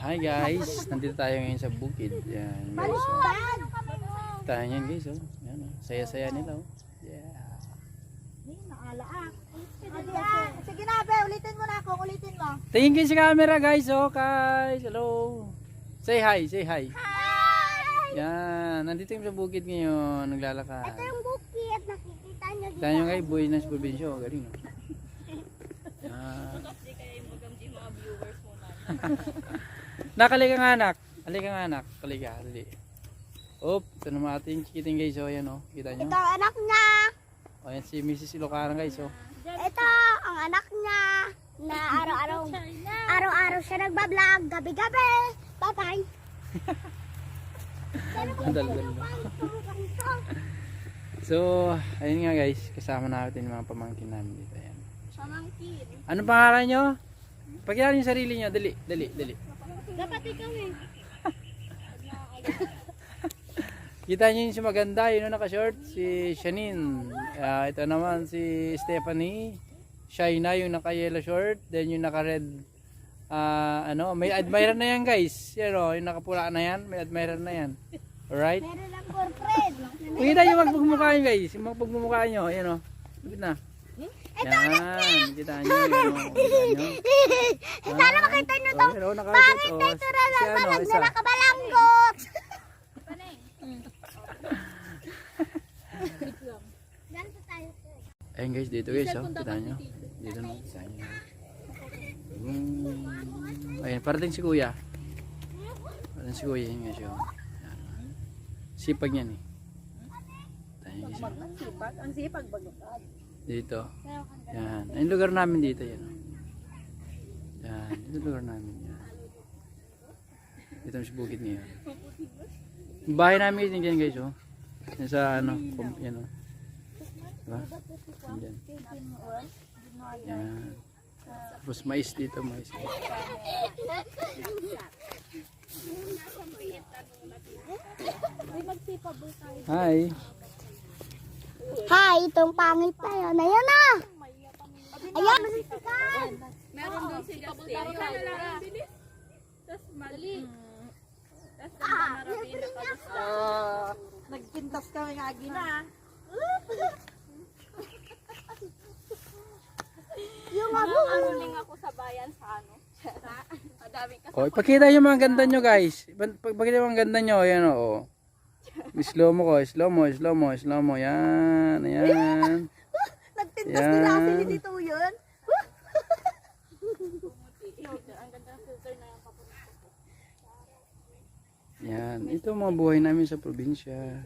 Hi guys, nandito tayo ngayon sa bukid. Yan guys. Tayo yan guys. Oh. Yan, oh. Saya-saya nila. Oh. Yeah. Sige na, be, ulitin mo na ako, ulitin mo. Tingin kayo sa camera guys. Oh, guys. Hello. Say hi, say hi. Hi! Yan, nandito yung sa bukid ngayon. Naglalakad. Ito yung bukid, nakikita nyo dito. Kita nyo kay Boy ng probinsya. Oh, galing. Oh. Yan. Nakalika nga anak. Halika nga anak. Halika, halika. Op, ito naman ating chikiting guys. Oh, yan oh. Kita nyo? Ito ang anak niya. O yan si Mrs. Ilocaran guys. Oh. Ito ang anak niya na araw-araw siya nagbablog, gabi-gabi. Bye-bye. Dal-dal. So, ayun nga guys. Kasama natin yung mga pamangkin namin dito. Ayan. Pamangkin. Ano pangalan nyo? Pagkilala yung sarili nyo. Dali, dali, dali. Dapat ikaw eh. Kita nyo yung si maganda, yun yung naka-short, si Shanine. Ito naman si Stephanie. Shaina yung naka-yellow short. Then yung naka-red, may admirer na yan guys. Yan o, yung nakapula na yan, may admirer na yan. Alright? Meron lang girlfriend. Kita yung magpagmukha nyo guys. Yung magpagmukha nyo, yan o. Lupit na. Yan, kita nyo. Sana makita nyo to. Pangit na ito na nagbalag na nakabalanggot. Ayun guys, dito guys, oh. Kita nyo. Dito na, kita nyo. Ayun, parating si kuya. Parating si kuya, yun guys, oh. Yan. Sipag yan eh. Kita nyo guys, oh. Ang sipag bagutad. Dito. Yan. Ayun lugar namin dito, yan. Oh. Yan, dito lugar namin. Yan. Dito sa bukid ngayon. Yung bahay namin dito guys, oh. Yan sa ano, yan oh. Diba? Yan. Yan. Tapos mais dito, mais. Hi. Hi, itong pangit na yun. Ayan na! Ayan, masisikan! Meron doon si Justin. Tapos mali. Tapos marami na Nagpintas kami nga gina. Yung Anuling ako sa bayan sa ano. Madaming kasi. Oh, ipakita yung mga ganda nyo guys. Ipakita yung mga ganda nyo. Ayan o. Oh. Slow mo ko. Slow mo, slow mo, slow mo. Yan. Ayan. nagpintas nila kasi hindi dito yun. Ang ganda ng filter na yung papunta ko. Yan. Ito mga buhay namin sa probinsya.